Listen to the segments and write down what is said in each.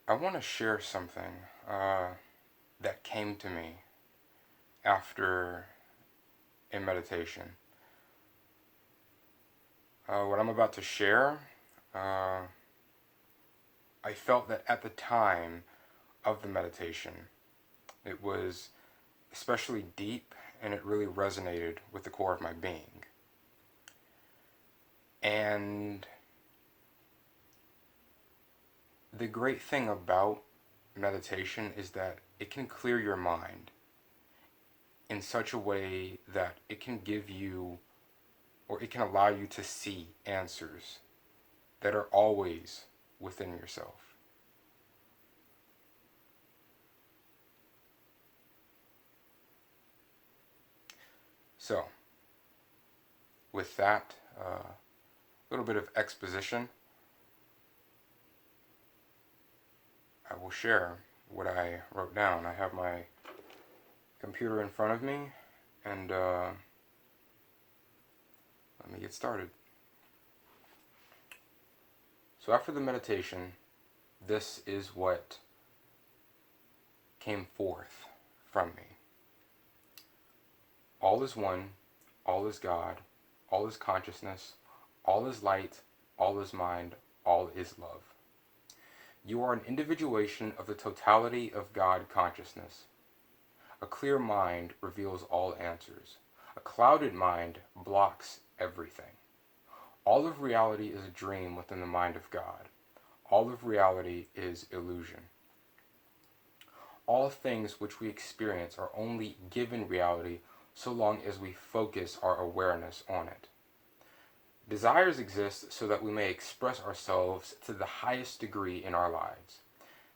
I want to share something that came to me after a meditation. What I'm about to share, uh, I felt that at the time of the meditation, it was especially deep and it really resonated with the core of my being. And the great thing about meditation is that it can clear your mind in such a way that it can give you, or it can allow you to see answers that are always within yourself. So, with that little bit of exposition, I will share what I wrote down. I have my computer in front of me, and let me get started. So after the meditation, this is what came forth from me. All is one, all is God, all is consciousness, all is light, all is mind, all is love. You are an individuation of the totality of God consciousness. A clear mind reveals all answers. A clouded mind blocks everything. All of reality is a dream within the mind of God. All of reality is illusion. All things which we experience are only given reality so long as we focus our awareness on it. Desires exist so that we may express ourselves to the highest degree in our lives.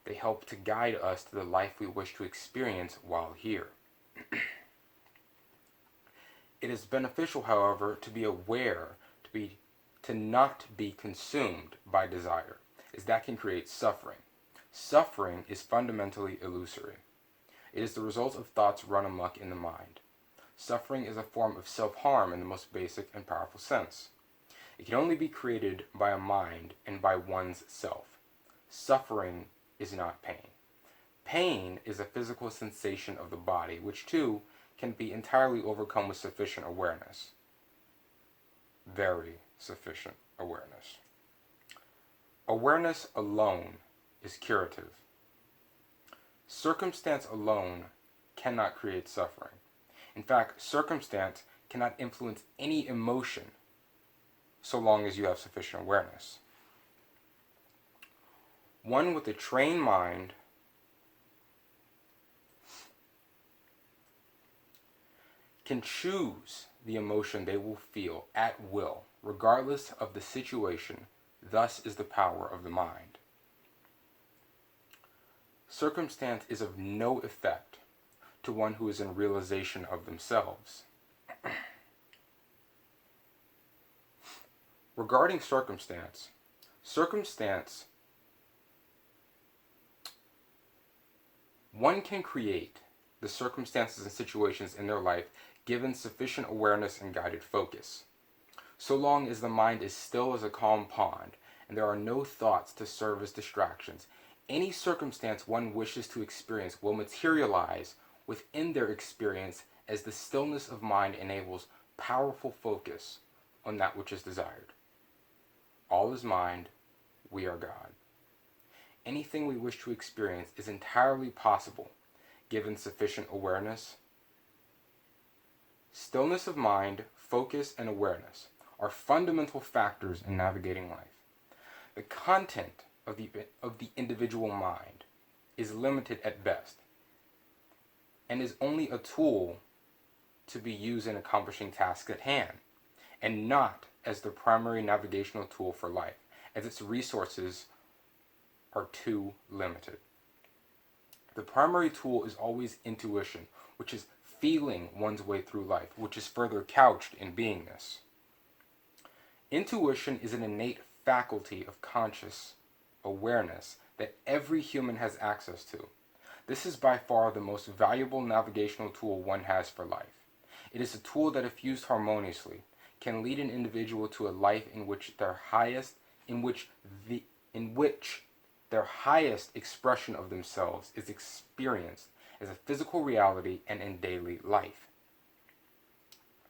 They help to guide us to the life we wish to experience while here. It is beneficial, however, to be aware, to not be consumed by desire, as that can create suffering. Suffering is fundamentally illusory. It is the result of thoughts run amok in the mind. Suffering is a form of self-harm in the most basic and powerful sense. It can only be created by a mind and by one's self. Suffering is not pain. Pain is a physical sensation of the body, which too can be entirely overcome with sufficient awareness. Very sufficient awareness. Awareness alone is curative. Circumstance alone cannot create suffering. In fact, circumstance cannot influence any emotion so long as you have sufficient awareness. One with a trained mind can choose the emotion they will feel at will, regardless of the situation. Thus is the power of the mind. Circumstance is of no effect to one who is in realization of themselves. Regarding circumstance, one can create the circumstances and situations in their life given sufficient awareness and guided focus. So long as the mind is still as a calm pond and there are no thoughts to serve as distractions, any circumstance one wishes to experience will materialize within their experience as the stillness of mind enables powerful focus on that which is desired. All is mind, we are God. Anything we wish to experience is entirely possible given sufficient awareness. Stillness of mind, focus, and awareness are fundamental factors in navigating life. The content of the individual mind is limited at best and is only a tool to be used in accomplishing tasks at hand, and not as the primary navigational tool for life, as its resources are too limited. The primary tool is always intuition, which is feeling one's way through life, which is further couched in beingness. Intuition is an innate faculty of conscious awareness that every human has access to. This is by far the most valuable navigational tool one has for life. It is a tool that, if used harmoniously, can lead an individual to a life in which their highest expression of themselves is experienced as a physical reality and in daily life.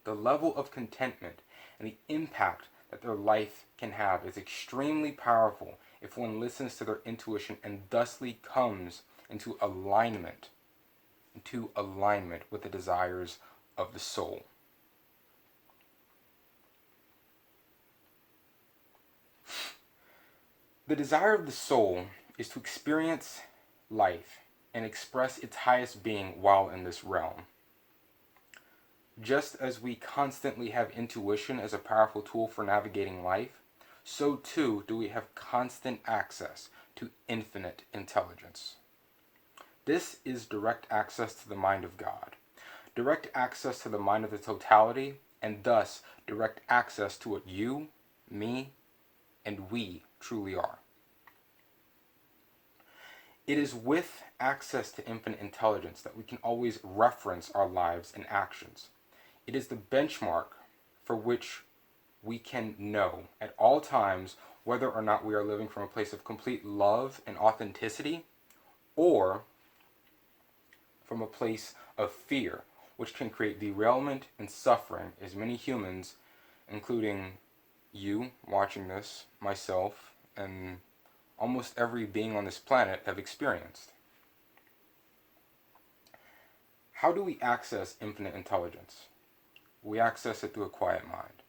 The level of contentment and the impact that their life can have is extremely powerful if one listens to their intuition and thusly comes into alignment with the desires of the soul. The desire of the soul is to experience life and express its highest being while in this realm. Just as we constantly have intuition as a powerful tool for navigating life, so too do we have constant access to infinite intelligence. This is direct access to the mind of God, direct access to the mind of the totality, and thus direct access to what you, me, and we truly are. It is with access to infinite intelligence that we can always reference our lives and actions. It is the benchmark for which we can know at all times whether or not we are living from a place of complete love and authenticity, or from a place of fear, which can create derailment and suffering, as many humans, including you watching this, myself, and almost every being on this planet, have experienced. How do we access infinite intelligence? We access it through a quiet mind.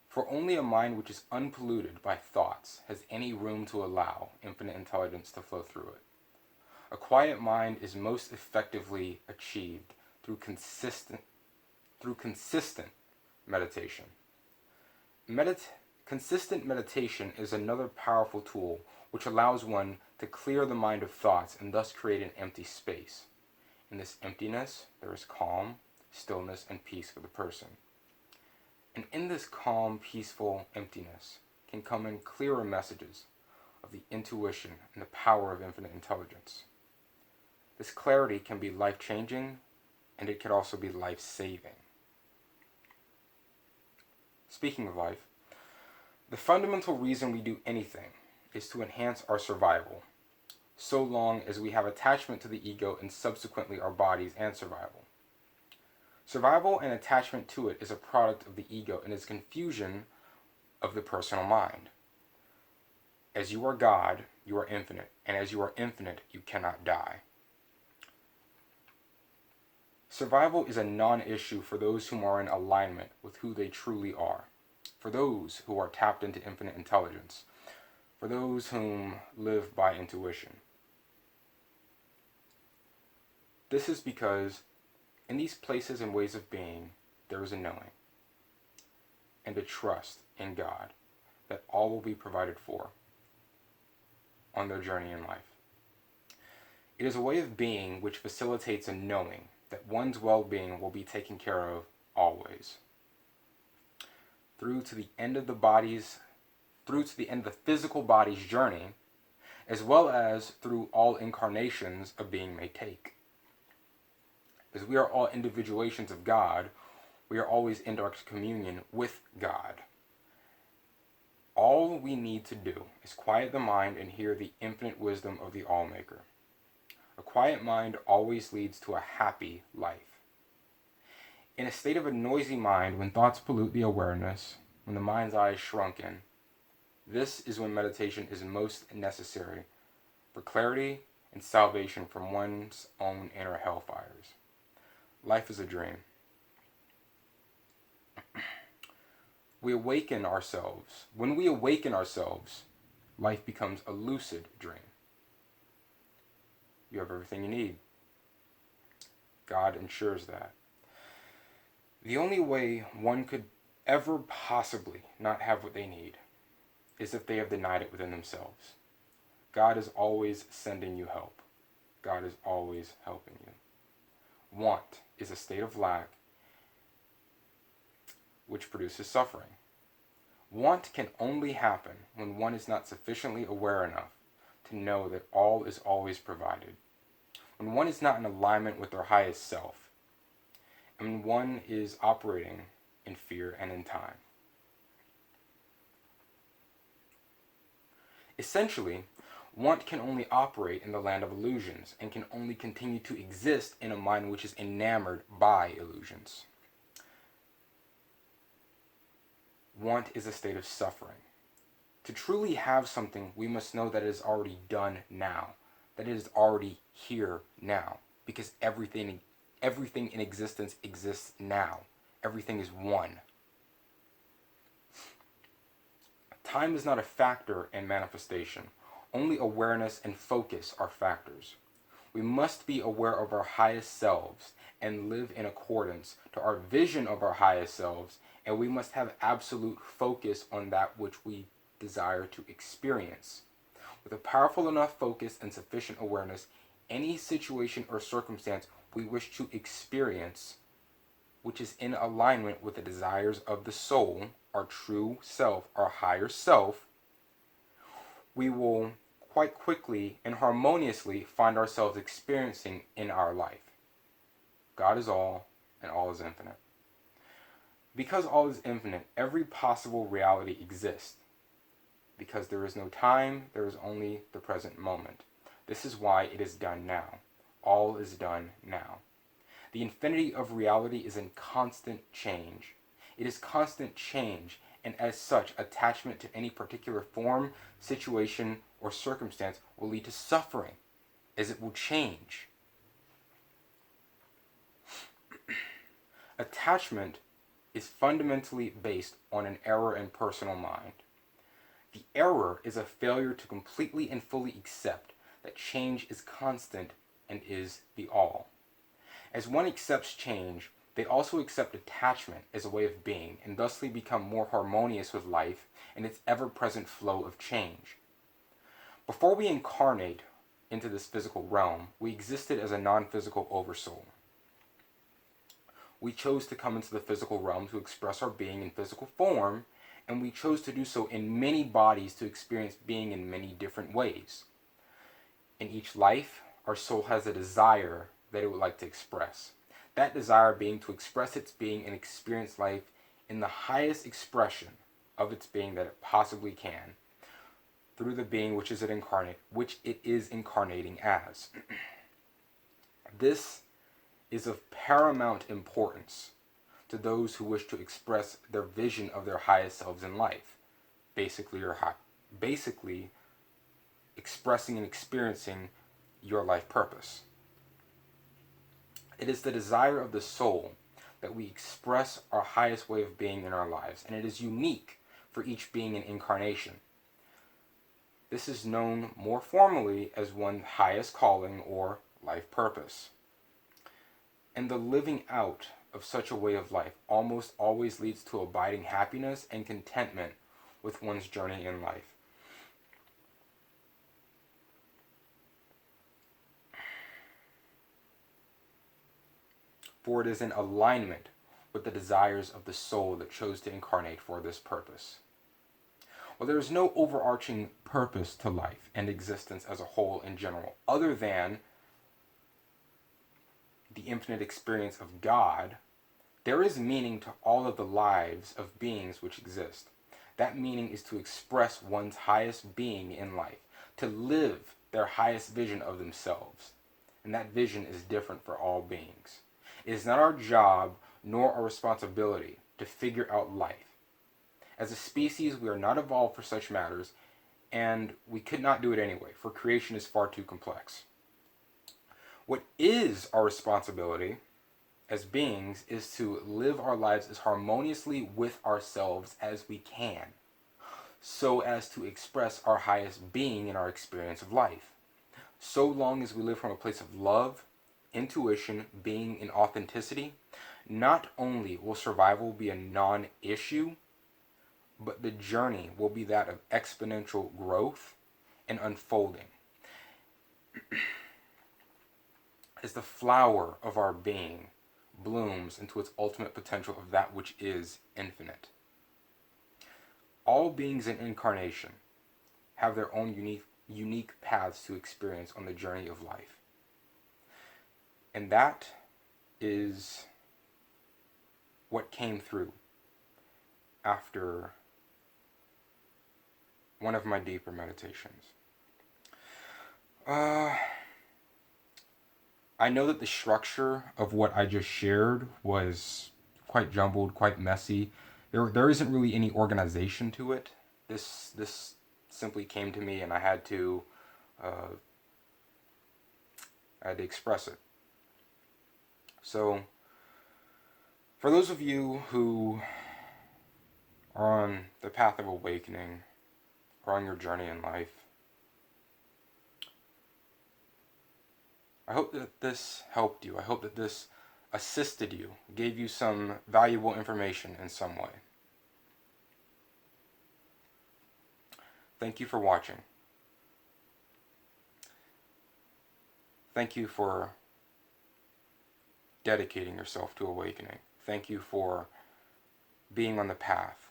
For only a mind which is unpolluted by thoughts has any room to allow infinite intelligence to flow through it. A quiet mind is most effectively achieved through consistent meditation. Consistent meditation is another powerful tool which allows one to clear the mind of thoughts and thus create an empty space. In this emptiness, there is calm, stillness, and peace for the person. And in this calm, peaceful emptiness can come in clearer messages of the intuition and the power of infinite intelligence. This clarity can be life-changing, and it can also be life-saving. Speaking of life, the fundamental reason we do anything is to enhance our survival, so long as we have attachment to the ego and subsequently our bodies and survival. Survival and attachment to it is a product of the ego and is confusion of the personal mind. As you are God, you are infinite, and as you are infinite, you cannot die. Survival is a non-issue for those who are in alignment with who they truly are, for those who are tapped into infinite intelligence, for those whom live by intuition. This is because in these places and ways of being, there is a knowing and a trust in God that all will be provided for on their journey in life. It is a way of being which facilitates a knowing that one's well-being will be taken care of always. Through to the end of the physical body's journey, as well as through all incarnations a being may take. As we are all individuations of God, we are always in direct communion with God. All we need to do is quiet the mind and hear the infinite wisdom of the All-Maker. A quiet mind always leads to a happy life. In a state of a noisy mind, when thoughts pollute the awareness, when the mind's eye is shrunken, this is when meditation is most necessary for clarity and salvation from one's own inner hellfires. Life is a dream. When we awaken ourselves, life becomes a lucid dream. You have everything you need. God ensures that. The only way one could ever possibly not have what they need is if they have denied it within themselves. God is always sending you help. God is always helping you. Want is a state of lack which produces suffering. Want can only happen when one is not sufficiently aware enough to know that all is always provided. When one is not in alignment with their highest self, and when one is operating in fear and in time. Essentially, want can only operate in the land of illusions and can only continue to exist in a mind which is enamored by illusions. Want is a state of suffering. To truly have something, we must know that it is already done now, that it is already here now, because everything in existence exists now. Everything is one. Time is not a factor in manifestation. Only awareness and focus are factors. We must be aware of our highest selves and live in accordance to our vision of our highest selves, and we must have absolute focus on that which we desire to experience. With a powerful enough focus and sufficient awareness, any situation or circumstance we wish to experience, which is in alignment with the desires of the soul, our true self, our higher self, we will quite quickly and harmoniously find ourselves experiencing in our life. God is all, and all is infinite. Because all is infinite, every possible reality exists. Because there is no time, there is only the present moment. This is why it is done now. All is done now. The infinity of reality is in constant change. It is constant change, and as such, attachment to any particular form, situation, or circumstance will lead to suffering, as it will change. Attachment is fundamentally based on an error in personal mind. The error is a failure to completely and fully accept that change is constant and is the all. As one accepts change, they also accept attachment as a way of being, and thusly become more harmonious with life and its ever-present flow of change. Before we incarnate into this physical realm, we existed as a non-physical oversoul. We chose to come into the physical realm to express our being in physical form, and we chose to do so in many bodies to experience being in many different ways. In each life, our soul has a desire that it would like to express. That desire being to express its being and experience life in the highest expression of its being that it possibly can, through the being which it is incarnating as. This is of paramount importance to those who wish to express their vision of their highest selves in life, basically expressing and experiencing your life purpose. It is the desire of the soul that we express our highest way of being in our lives, and it is unique for each being in incarnation. This is known more formally as one's highest calling or life purpose. And the living out of such a way of life almost always leads to abiding happiness and contentment with one's journey in life. For it is in alignment with the desires of the soul that chose to incarnate for this purpose. Well, there is no overarching purpose to life and existence as a whole in general, other than the infinite experience of God. There is meaning to all of the lives of beings which exist. That meaning is to express one's highest being in life, to live their highest vision of themselves. And that vision is different for all beings. It is not our job nor our responsibility to figure out life. As a species, we are not evolved for such matters, and we could not do it anyway, for creation is far too complex. What is our responsibility as beings is to live our lives as harmoniously with ourselves as we can, so as to express our highest being in our experience of life. So long as we live from a place of love, intuition, being, and authenticity, not only will survival be a non-issue, but the journey will be that of exponential growth and unfolding. As the flower of our being blooms into its ultimate potential of that which is infinite. All beings in incarnation have their own unique paths to experience on the journey of life. And that is what came through after one of my deeper meditations. I know that the structure of what I just shared was quite jumbled, quite messy. There isn't really any organization to it. This simply came to me, and uh, I had to express it. So, for those of you who are on the path of awakening, or on your journey in life, I hope that this helped you. I hope that this assisted you, gave you some valuable information in some way. Thank you for watching. Thank you for dedicating yourself to awakening. Thank you for being on the path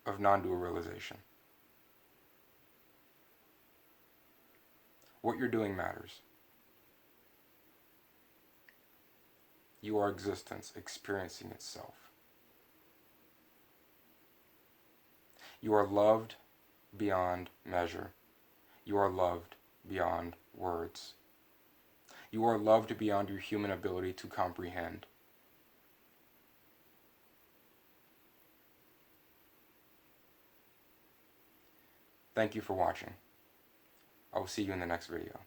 of non-dual realization. What you're doing matters. You are existence experiencing itself. You are loved beyond measure. You are loved beyond words. You are loved beyond your human ability to comprehend. Thank you for watching. I will see you in the next video.